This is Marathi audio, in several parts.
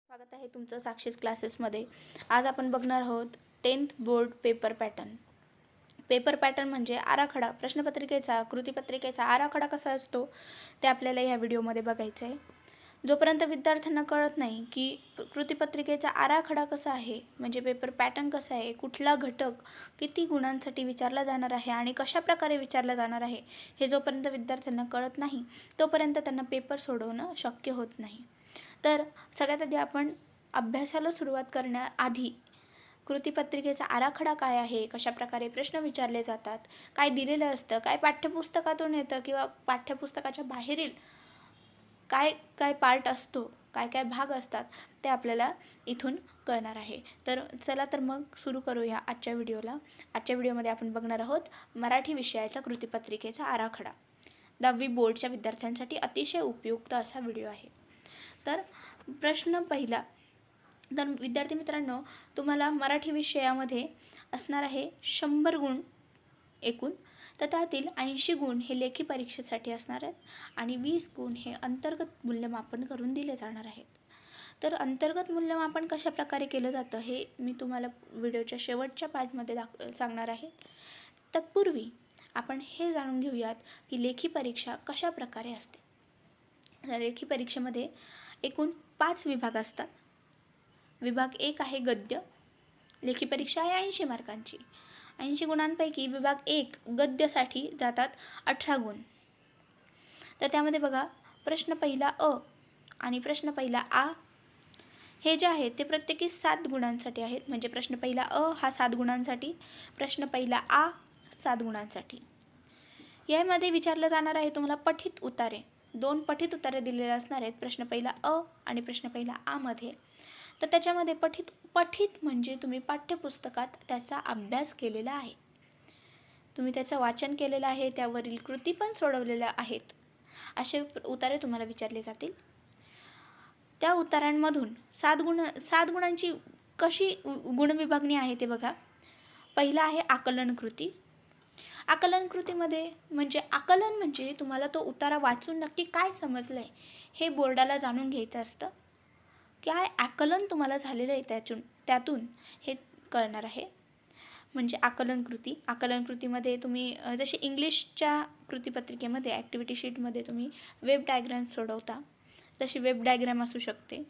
स्वागत आहे तुमचं साक्षीस क्लासेसमध्ये। आज आपण बघणार आहोत 10th board paper pattern. Paper pattern म्हणजे आराखडा, प्रश्नपत्रिकेचा, कृतीपत्रिकेचा आराखडा कसा असतो ते आपल्याला या व्हिडिओमध्ये बघायचं आहे। जोपर्यंत विद्यार्थ्यांना कळत नाही की कृतीपत्रिकेचा आराखडा कसा आहे, म्हणजे पेपर पॅटर्न कसा आहे, कुठला घटक किती गुणांसाठी विचारला जाणार आहे आणि कशा प्रकारे विचारला जाणार आहे, हे जोपर्यंत विद्यार्थ्यांना कळत नाही तोपर्यंत त्यांना पेपर सोडवणं शक्य होत नाही। तर सगळ्यात आधी आपण अभ्यासाला सुरुवात करण्याआधी कृतीपत्रिकेचा आराखडा काय आहे, कशा प्रकारे प्रश्न विचारले जातात, काय दिलेलं असतं, काय पाठ्यपुस्तकातून येतं किंवा पाठ्यपुस्तकाच्या बाहेरील काय काय पार्ट असतो, काय काय भाग असतात ते आपल्याला इथून कळणार आहे। तर चला तर मग सुरू करूया आजच्या व्हिडिओला। आजच्या व्हिडिओमध्ये आपण बघणार आहोत मराठी विषयाचा कृतीपत्रिकेचा आराखडा। 10वी बोर्डच्या विद्यार्थ्यांसाठी अतिशय उपयुक्त असा व्हिडिओ आहे। तर प्रश्न पहिला, तर विद्यार्थी मित्रांनो, तुम्हाला मराठी विषयामध्ये असणार आहे 100 गुण एकूण, तर त्यातील 80 गुण हे लेखी परीक्षेसाठी असणार आहेत आणि 20 गुण हे अंतर्गत मूल्यमापन करून दिले जाणार आहेत। तर अंतर्गत मूल्यमापन कशा प्रकारे केलं जातं हे मी तुम्हाला व्हिडिओच्या शेवटच्या पार्टमध्ये सांगणार आहे। तत्पूर्वी आपण हे जाणून घेऊयात की लेखी परीक्षा कशा प्रकारे असते। तर लेखी परीक्षेमध्ये एकूण 5 विभाग असतात। विभाग 1 आहे गद्य। लेखी परीक्षा आहे 80 मार्कांची। 80 गुणांपैकी विभाग 1 गद्यसाठी जातात 18 गुण। तर त्यामध्ये बघा, प्रश्न पहिला अ आणि प्रश्न पहिला आ हे जे आहेत ते प्रत्येकी 7 गुणांसाठी आहेत। म्हणजे प्रश्न पहिला अ हा 7 गुणांसाठी, प्रश्न पहिला आ 7 गुणांसाठी। यामध्ये विचारलं जाणार आहे तुम्हाला पठित उतारे। 2 पठित उत्तरे दिलेले असणार आहेत प्रश्न पहिला अ आणि प्रश्न पहिला आ मध्ये। तर त्याच्यामध्ये पठित म्हणजे तुम्ही पाठ्यपुस्तकात त्याचा अभ्यास केलेला आहे, तुम्ही त्याचं वाचन केलेलं आहे, त्यावरील कृती पण सोडवलेल्या आहेत, असे उत्तरे तुम्हाला विचारले जातील। त्या उत्तरांमधून 7 गुणांची कशी गुणविभागणी आहे ते बघा। पहिला आहे आकलन कृती। आकलन कृतीमध्ये आकलन म्हणजे तुम्हाला तो उतारा वाचून नक्की काय समजलं आहे हे बोर्डाला जाणून घ्यायचं असतं। काय आकलन तुम्हाला झालेलं आहे त्यातून हे कळणार आहे, म्हणजे आकलन कृती। आकलन कृतीमध्ये तुम्ही जसे इंग्लिशच्या कृतीपत्रिकेमध्ये ॲक्टिव्हिटी शीटमध्ये तुम्ही वेब डायग्राम सोडवता, तशी वेब डायग्राम असू शकते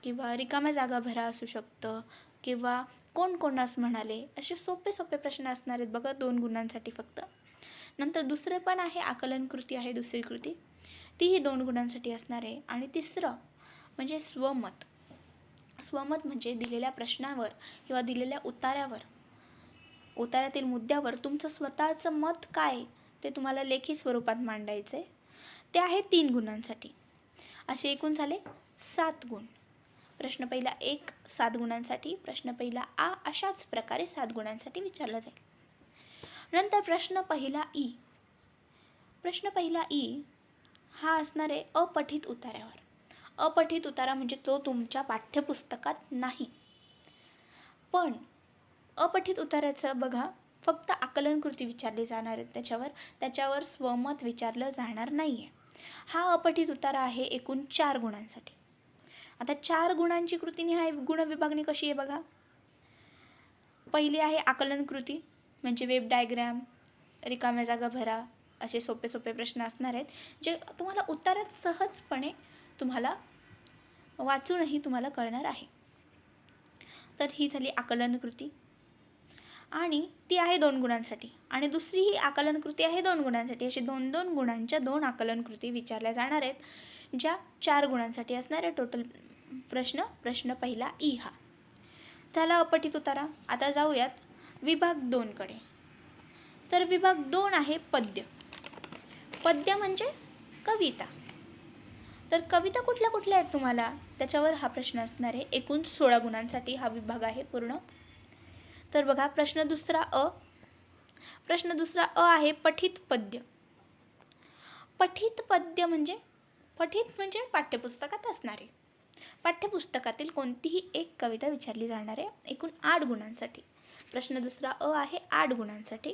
किंवा रिकाम्या जागा भरा असू शकतं किंवा कोण कोणास म्हणाले, असे सोपे प्रश्न असणार आहेत बघा 2 गुणांसाठी फक्त। नंतर दुसरे पण आहे आकलन कृती आहे दुसरी कृती, तीही 2 गुणांसाठी असणार आहे। आणि तिसरं म्हणजे स्वमत। स्वमत म्हणजे दिलेल्या प्रश्नावर किंवा दिलेल्या उतार्यातील मुद्द्यावर तुमचं स्वतःचं मत काय ते तुम्हाला लेखी स्वरूपात मांडायचं आहे, ते आहे 3 गुणांसाठी। असे एकूण झाले 7 गुण। प्रश्न पहिला 1 7 गुणांसाठी, प्रश्न पहिला आ अशाच प्रकारे 7 गुणांसाठी विचारला जाईल। नंतर प्रश्न पहिला ई। प्रश्न पहिला ई हा असणार आहे अपठित उतार्यावर। अपठित उतारा म्हणजे तो तुमच्या पाठ्यपुस्तकात नाही, पण अपठित उतार्याचं बघा फक्त आकलन कृती विचारली जाणार आहे, त्याच्यावर स्वमत विचारलं जाणार नाही आहे। हा अपठित उतारा आहे एकूण 4 गुणांसाठी। आता 4 गुणांची कृतीनिहाय गुणविभागणी कशी आहे बघा। पहिली आहे आकलन कृती, म्हणजे वेब डायग्राम, रिकाम्या जागा भरा, असे सोपे प्रश्न असणार आहेत जे तुम्हाला उत्तरात सहजपणे तुम्हाला वाचूनही तुम्हाला कळणार आहे। तर ही झाली आकलन कृती आणि ती आहे 2 गुणांसाठी। आणि दुसरी ही आकलन कृती आहे 2 गुणांसाठी। अशी 2 गुणांच्या 2 आकलन कृती विचारल्या जाणार आहेत, ज्या 4 गुणांसाठी असणार आहे टोटल प्रश्न पहिला ई हा झाला अपठित उतारा। आता जाऊयात विभाग 2 कडे। तर विभाग 2 आहे पद्य। पद्य म्हणजे कविता। तर कविता कुठल्या आहेत तुम्हाला त्याच्यावर हा प्रश्न असणार आहे। एकूण 16 गुणांसाठी हा विभाग आहे पूर्ण। तर बघा प्रश्न दुसरा अ आहे पठित पद्य। पठित पद्य म्हणजे पाठ्यपुस्तकात असणारे, पाठ्यपुस्तकातील कोणतीही एक कविता विचारली जाणार आहे एकूण 8 गुणांसाठी। प्रश्न दुसरा अ आहे 8 गुणांसाठी।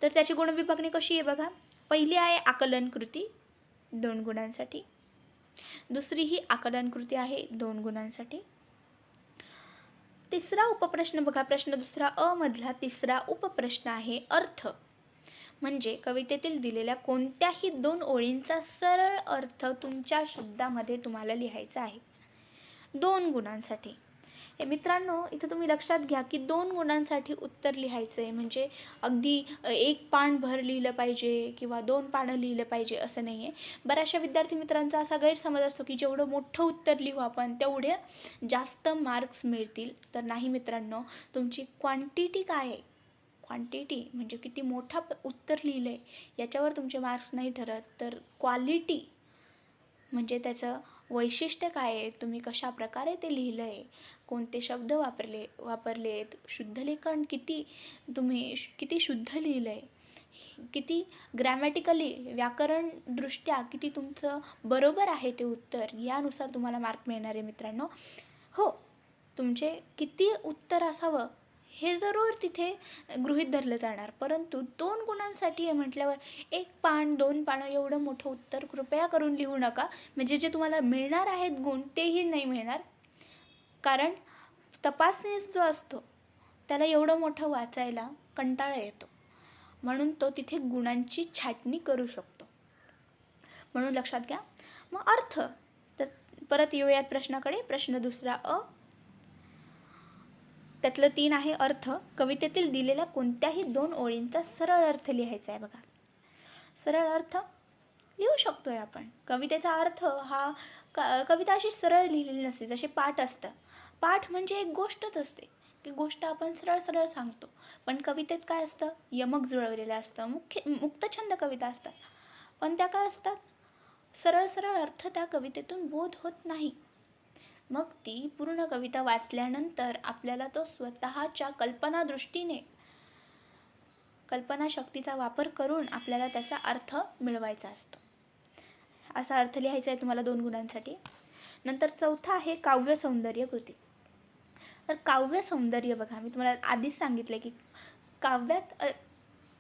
तर त्याची गुणविभागणी कशी आहे बघा। पहिली आहे आकलन कृती 2 गुणांसाठी, दुसरी ही आकलन कृती आहे 2 गुणांसाठी. तिसरा उपप्रश्न बघा, प्रश्न दुसरा अ मधला तिसरा उपप्रश्न आहे अर्थ. म्हणजे कवितेतील दिलेल्या कोणत्याही 2 ओळींचा सरळ अर्थ तुमच्या शब्दामध्ये तुम्हाला लिहायचा आहे 2 गुणांसाठी. मित्रांनो, इथं तुम्ही लक्षात घ्या की 2 गुणांसाठी उत्तर लिहायचं आहे म्हणजे अगदी 1 पान भर लिहिलं पाहिजे किंवा 2 पानं लिहिलं पाहिजे असं नाही आहे. बऱ्याचशा विद्यार्थी मित्रांचा असा गैरसमज असतो की जेवढं मोठं उत्तर लिहू आपण तेवढे जास्त मार्क्स मिळतील. तर नाही मित्रांनो, तुमची क्वांटिटी काय आहे, क्वांटिटी म्हणजे किती मोठा उत्तर लिहिलं आहे याच्यावर तुमचे मार्क्स नाही ठरत, तर क्वालिटी म्हणजे त्याचं वैशिष्ट्य काय आहे, तुम्ही कशा प्रकारे ते लिहिलं आहे, कोणते शब्द वापरलेत, शुद्धलेखन तुम्ही किती शुद्ध लिहिलं आहे, किती ग्रॅमॅटिकली व्याकरणदृष्ट्या किती तुमचं बरोबर आहे ते उत्तर, यानुसार तुम्हाला मार्क मिळणार आहे मित्रांनो. हो, तुमचे किती उत्तर असावं हे जरूर तिथे गृहीत धरलं जाणार, परंतु 2 गुणांसाठी आहे म्हटल्यावर 1 पान 2 पानं एवढं मोठं उत्तर कृपया करून लिहू नका. म्हणजे जे तुम्हाला मिळणार आहेत गुण तेही नाही मिळणार, कारण तपासणी जो असतो त्याला एवढं मोठं वाचायला कंटाळा येतो, म्हणून तो तिथे गुणांची छाटणी करू शकतो. म्हणून लक्षात घ्या. मग अर्थ, तर परत येऊयात प्रश्नाकडे. प्रश्न दुसरा अ, त्यातलं 3 आहे अर्थ. कवितेतील दिलेल्या कोणत्याही 2 ओळींचा सरळ अर्थ लिहायचा आहे. बघा, सरळ अर्थ लिहू शकतोय आपण. कवितेचा अर्थ हा कविता अशी सरळ लिहिलेली नसते, जसे पाठ असतं. पाठ म्हणजे एक गोष्टच असते की गोष्ट आपण सरळ सरळ सांगतो, पण कवितेत काय असतं, यमक जुळवलेलं असतं, मुक्तछंद कविता असतात, पण त्या काय असतात, सरळ सरळ अर्थ त्या कवितेतून बोध होत नाही. मग ती पूर्ण कविता वाचल्यानंतर आपल्याला तो स्वतःच्या कल्पनाशक्तीचा वापर करून आपल्याला त्याचा अर्थ मिळवायचा असतो. असा अर्थ लिहायचा आहे तुम्हाला 2 गुणांसाठी. नंतर चौथा आहे काव्य सौंदर्य कृती. तर काव्य सौंदर्य बघा, मी तुम्हाला आधीच सांगितले की काव्यात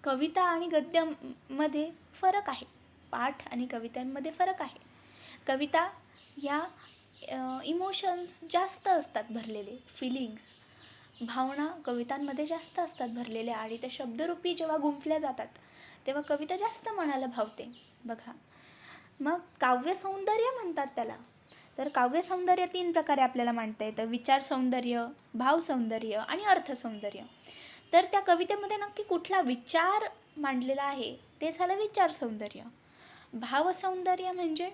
कविता आणि गद्यामध्ये फरक आहे, पाठ आणि कवितांमध्ये फरक आहे. कविता या इमोशन्स जास्त असतात भरलेले, फिलिंग्स भावना कवितांमध्ये जास्त असतात भरलेल्या, आणि त्या शब्दरूपी जेव्हा गुंफल्या जातात तेव्हा कविता जास्त मनाला भावते. बघा, मग काव्य सौंदर्य म्हणतात त्याला. तर काव्य सौंदर्य 3 प्रकारे आपल्याला मांडता येतं, विचार सौंदर्य, भाव सौंदर्य आणि अर्थ सौंदर्य. तर त्या कवितेमध्ये नक्की कुठला विचार मांडलेला आहे ते झालं विचार सौंदर्य. भाव सौंदर्य म्हणजे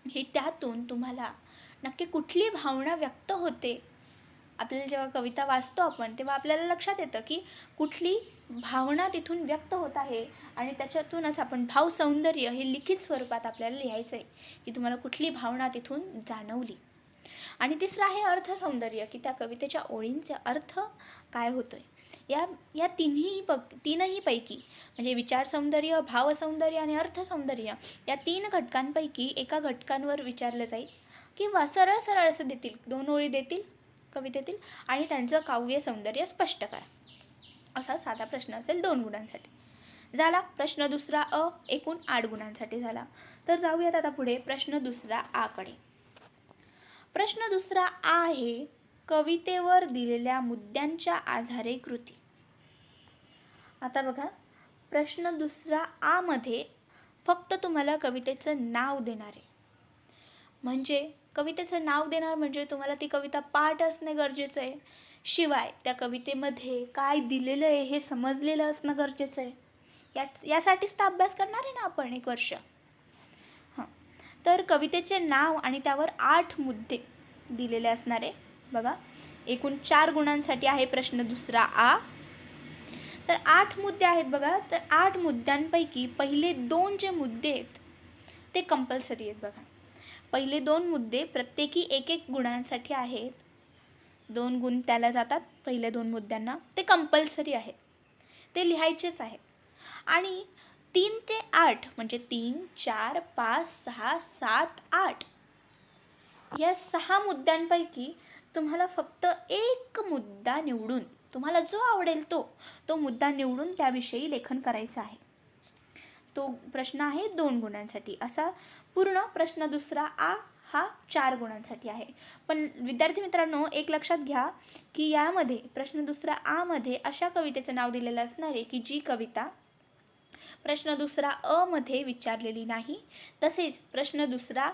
हे त्यातून तुम्हाला नक्की कुठली भावना व्यक्त होते. आपल्याला जेव्हा कविता वाचतो आपण तेव्हा आपल्याला लक्षात येतं की कुठली भावना तिथून व्यक्त होत आहे, आणि त्याच्यातूनच आपण भाव सौंदर्य हे लिखित स्वरूपात आपल्याला लिहायचं आहे की तुम्हाला कुठली भावना तिथून जाणवली. आणि तिसरं आहे अर्थ सौंदर्य, की त्या कवितेच्या ओळींचे अर्थ काय होतोय. या तीनही पैकी म्हणजे विचार सौंदर्य, भाव सौंदर्य आणि अर्थ सौंदर्य या 3 घटकांपैकी एका घटकांवर विचारलं जाईल, किंवा सरळ सरळ असं देतील, 2 ओळी देतील कवितेतील आणि त्यांचं काव्य सौंदर्य स्पष्ट करा. असा साधा प्रश्न असेल 2 गुणांसाठी. झाला प्रश्न दुसरा अ, एकूण 8 गुणांसाठी झाला. तर जाऊयात आता पुढे प्रश्न दुसरा आ कडे. प्रश्न दुसरा आ आहे कवितेवर दिलेल्या मुद्द्यांच्या आधारे कृती. आता बघा, प्रश्न दुसरा आ मध्ये फक्त तुम्हाला कवितेचं नाव देणार आहे. म्हणजे कवितेचं नाव देणार म्हणजे तुम्हाला ती कविता पाठ असणे गरजेचं आहे, शिवाय त्या कवितेमध्ये काय दिलेलं आहे हे समजलेलं असणं गरजेचं आहे. यासाठीच तर अभ्यास करणार आहे ना आपण 1 वर्ष. तर कवितेचे नाव आणि त्यावर 8 मुद्दे दिलेले असणार आहे. बघा, एकूण 4 गुणांसाठी आहे प्रश्न दुसरा आ. तर 8 मुद्दे आहेत बघा. तर 8 मुद्द्यांपैकी पहिले 2 जे मुद्दे आहेत ते कंपल्सरी आहेत. बघा, पहिले 2 मुद्दे प्रत्येकी 1-1 गुणांसाठी आहेत. 2 गुण त्याला जातात पहिले 2 मुद्द्यांना, ते कंपल्सरी आहेत, ते लिहायचेच आहेत. आणि 3 ते 8 म्हणजे 3, 4, 5, 6, 7, 8 या 6 मुद्द्यांपैकी तुम्हाला फक्त 1 मुद्दा निवडून, तुम्हाला जो आवडेल तो मुद्दा निवडून त्याविषयी लेखन करायचं आहे. तो प्रश्न आहे 2 गुणांसाठी. असा पूर्ण प्रश्न दुसरा आ हा 4 गुणांसाठी आहे. पण विद्यार्थी मित्रांनो, एक लक्षात घ्या की यामध्ये प्रश्न दुसरा आ मध्ये अशा कवितेचं नाव दिलेलं असणार आहे की जी कविता प्रश्न दुसरा अ मध्ये विचारलेली नाही. तसेच प्रश्न दुसरा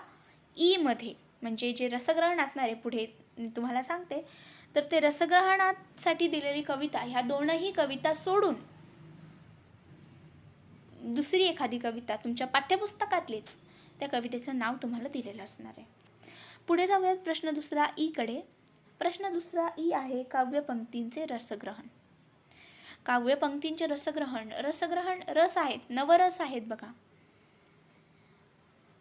ई मध्ये म्हणजे जे रसग्रहण असणार आहे, पुढे तुम्हाला सांगते, तर ते रसग्रहणासाठी दिलेली कविता ह्या दोनही कविता सोडून दुसरी एखादी कविता तुमच्या पाठ्यपुस्तकातलीच त्या कवितेचं नाव तुम्हाला दिलेलं असणार आहे. पुढे जाऊयात प्रश्न दुसरा ई कडे. प्रश्न दुसरा ई आहे काव्यपंक्तींचे रसग्रहण. काव्यपंक्तींचे रसग्रहण रस आहेत, नवरस आहेत बघा.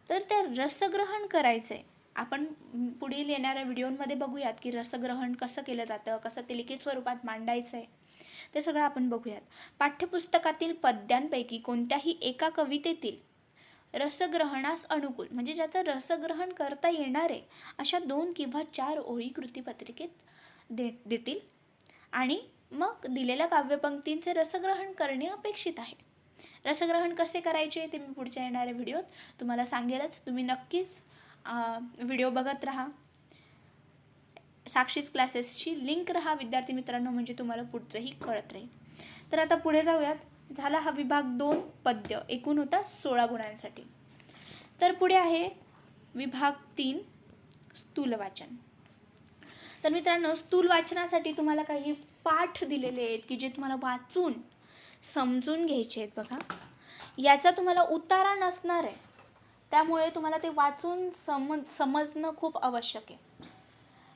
तर ते रसग्रहण करायचंय. आपण पुढील येणाऱ्या व्हिडिओमध्ये बघूयात की रसग्रहण कसं केलं जातं, कसं ते लिखित स्वरूपात मांडायचं आहे, ते सगळं आपण बघूयात. पाठ्यपुस्तकातील पद्यांपैकी कोणत्याही एका कवितेतील रसग्रहणास अनुकूल म्हणजे ज्याचं रसग्रहण करता येणार आहे अशा 2 किंवा 4 ओळी कृतीपत्रिकेत देतील आणि मग दिलेल्या काव्यपंक्तींचे रसग्रहण करणे अपेक्षित आहे. रसग्रहण कसे करायचे ते मी पुढच्या येणाऱ्या व्हिडिओत तुम्हाला सांगेलच. तुम्ही नक्कीच व्हिडिओ बघत राहा. साक्षीज क्लासेसची लिंक राहा विद्यार्थी मित्रांनो, म्हणजे तुम्हाला पुढचंही कळत राहील. तर आता पुढे जाऊयात. झाला हा विभाग 2 पद्य, एकूण होता 16 गुणांसाठी. तर पुढे आहे विभाग 3 स्थूल वाचन. तर मित्रांनो, स्थूल वाचनासाठी तुम्हाला काही पाठ दिलेले आहेत की जे तुम्हाला वाचून समजून घ्यायचे आहेत बघा. याचा तुम्हाला उतारा नसणार आहे, त्यामुळे तुम्हाला ते वाचून समजणं खूप आवश्यक आहे.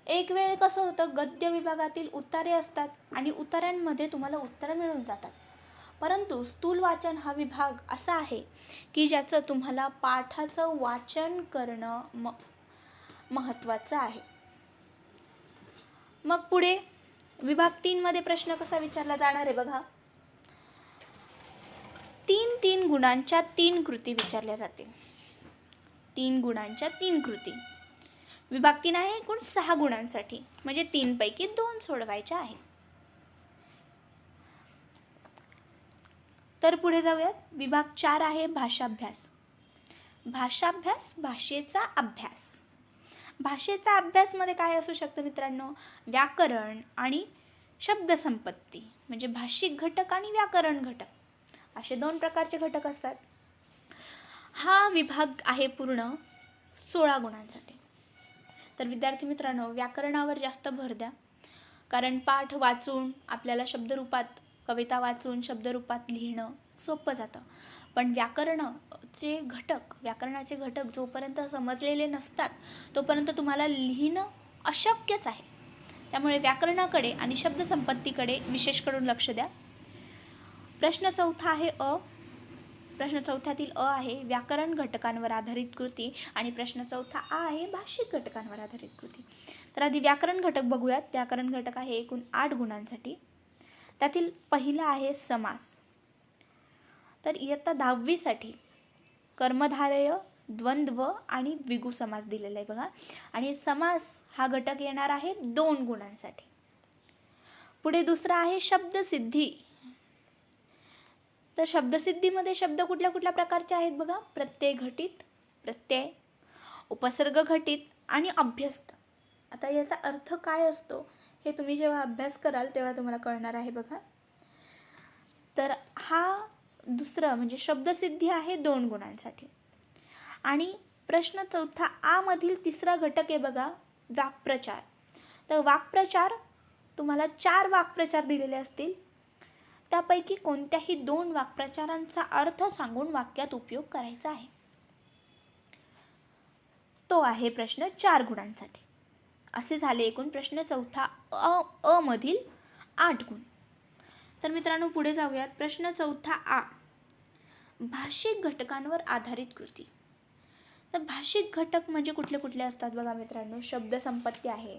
एक वेळ कसं होतं, गद्य विभागातील उतारे असतात आणि उतार्यांमध्ये तुम्हाला उत्तरं मिळून जातात. परंतु स्थूल वाचन हा विभाग असा आहे की ज्याचं तुम्हाला पाठाचं वाचन करणं महत्त्वाचं आहे. मग पुढे विभाग 3 मध्ये प्रश्न कसा विचारला जाणार आहे बघा. 3 गुणांच्या 3 कृती विचारल्या जातील. 3 गुणांच्या 3 कृती. विभाग 3 आहे एकूण 6 गुणांसाठी, म्हणजे 3 पैकी 2 सोडवायच्या आहेत. तर पुढे जाऊयात. विभाग 4 आहे भाषाभ्यास. भाषाभ्यास, भाषेचा अभ्यास. भाषेचा अभ्यासमध्ये काय असू शकतं मित्रांनो, व्याकरण आणि शब्दसंपत्ती म्हणजे भाषिक घटक आणि व्याकरण घटक असे 2 प्रकारचे घटक असतात. हा विभाग आहे पूर्ण 16 गुणांसाठी. तर विद्यार्थी मित्रांनो, व्याकरणावर जास्त भर द्या, कारण पाठ वाचून आपल्याला शब्दरूपात कविता वाचून शब्दरूपात लिहिणं सोपं जातं. पण व्याकरणाचे घटक जोपर्यंत समजलेले नसतात तोपर्यंत तुम्हाला लिहिणं अशक्यच आहे. त्यामुळे व्याकरणाकडे आणि शब्दसंपत्तीकडे विशेष करून लक्ष द्या. प्रश्न 4 आहे अ. प्रश्न 4 अ आहे व्याकरण घटकांवर आधारित कृती आणि प्रश्न 4 आ आहे भाषिक घटकांवर आधारित कृती. तर आधी व्याकरण घटक बघूयात. व्याकरण घटक आहे एकूण 8 गुणांसाठी. त्यातील पहिला आहे समास. तर इयत्ता 10वी साठी कर्मधारय, द्वंद्व आणि द्विगु समास दिलेला आहे बघा. आणि समास हा घटक येणार आहे 2 गुणांसाठी. पुढे दुसरा आहे शब्दसिद्धी. तर शब्दसिद्धीमध्ये शब्द कुठल्या प्रकारचे आहेत बघा. प्रत्यय घटित, प्रत्यय, उपसर्ग घटित आणि अभ्यस्त. आता याचा अर्थ काय असतो हे तुम्ही जेव्हा अभ्यास कराल तेव्हा तुम्हाला कळणार आहे बघा. तर हा दुसरा म्हणजे शब्दसिद्धी आहे 2 गुणांसाठी. आणि प्रश्न 4 आ मधील तिसरा घटक आहे बघा वाक्प्रचार. तर वाक्प्रचार तुम्हाला 4 वाक्प्रचार दिलेले असतील, त्यापैकी कोणत्याही 2 वाक्प्रचारांचा अर्थ सांगून वाक्यात उपयोग करायचा आहे. तो आहे प्रश्न 4 गुणांसाठी. असे झाले एकूण प्रश्न 4 अ मधील 8 गुण. तर मित्रांनो पुढे जाऊयात. प्रश्न 4 आ भाषिक घटकांवर आधारित कृती. तर भाषिक घटक म्हणजे कुठले असतात बघा मित्रांनो. शब्दसंपत्ती आहे,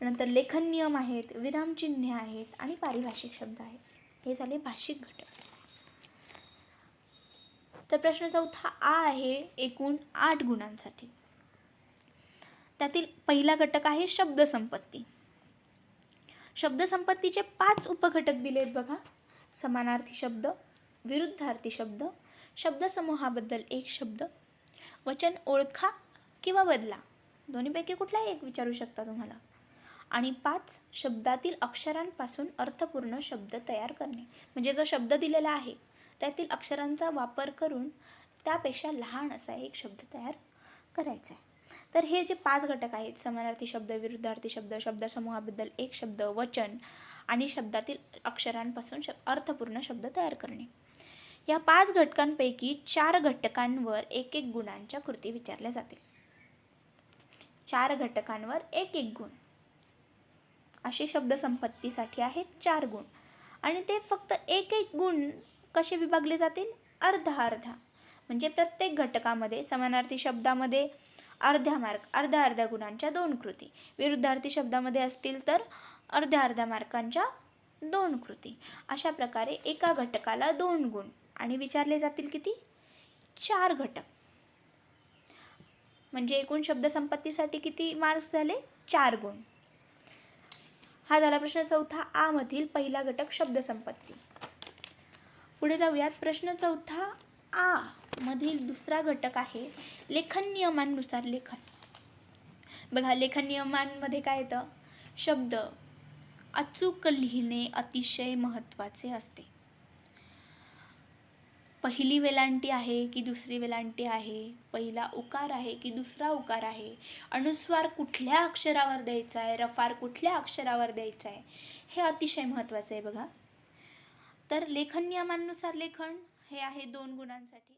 नंतर लेखन नियम आहेत, विरामचिन्हे आहेत आणि पारिभाषिक शब्द आहेत. हे झाले भाषिक घटक. तर प्रश्न 4 आ आहे एकूण 8 गुणांसाठी. त्यातील पहिला घटक आहे शब्दसंपत्ती. शब्दसंपत्तीचे 5 उपघटक दिले आहेत बघा. समानार्थी शब्द, विरुद्धार्थी शब्द, शब्दसमूहाबद्दल एक शब्द, वचन ओळखा किंवा बदला, दोन्हीपैकी कुठलाही एक विचारू शकता तुम्हाला. आणि 5 शब्दातील अक्षरांपासून अर्थपूर्ण शब्द तयार करणे, म्हणजे जो शब्द दिलेला आहे त्यातील अक्षरांचा वापर करून त्यापेक्षा लहान असा एक शब्द तयार करायचा आहे. तर हे जे 5 घटक आहेत, समानार्थी शब्द, विरुद्धार्थी शब्द, शब्दसमूहाबद्दल एक शब्द, वचन आणि शब्दातील अक्षरांपासून अर्थपूर्ण शब्द तयार करणे, या 5 घटकांपैकी 4 घटकांवर एक एक गुणांच्या कृती विचारल्या जातील. 4 घटकांवर एक एक गुण असे शब्दसंपत्तीसाठी आहेत 4 गुण. आणि ते फक्त एक एक गुण कसे विभागले जातील? अर्धा अर्धा. म्हणजे प्रत्येक घटकामध्ये समानार्थी शब्दामध्ये अर्ध्या गुणांच्या 2 कृती, विरुद्धार्थी शब्दामध्ये असतील तर अर्ध्या मार्कांच्या 2 कृती. अशा प्रकारे एका घटकाला 2 गुण आणि विचारले जातील किती? 4 घटक. म्हणजे एकूण शब्दसंपत्तीसाठी किती मार्क्स झाले? 4 गुण. हा झाला प्रश्न चौथा, आ मधील पहिला घटक शब्दसंपत्ती. पुढे जाऊयात. प्रश्न चौथा, आ मधील दुसरा घटक आहे लेखन नियमांनुसार लेखन. बघा, लेखन नियमांमध्ये काय येतं? शब्द अचूक लिहिणे अतिशय महत्त्वाचे असते. पहिली वेलांटी आहे की दुसरी वेलांटी आहे, पहिला उकार आहे की दुसरा उकार आहे, अनुस्वार कुठल्या अक्षरावर द्यायचा आहे, रफार कुठल्या अक्षरावर द्यायचा आहे, हे अतिशय महत्त्वाचं आहे. बघा, तर लेखन नियमांनुसार लेखन हे आहे 2 गुणांसाठी.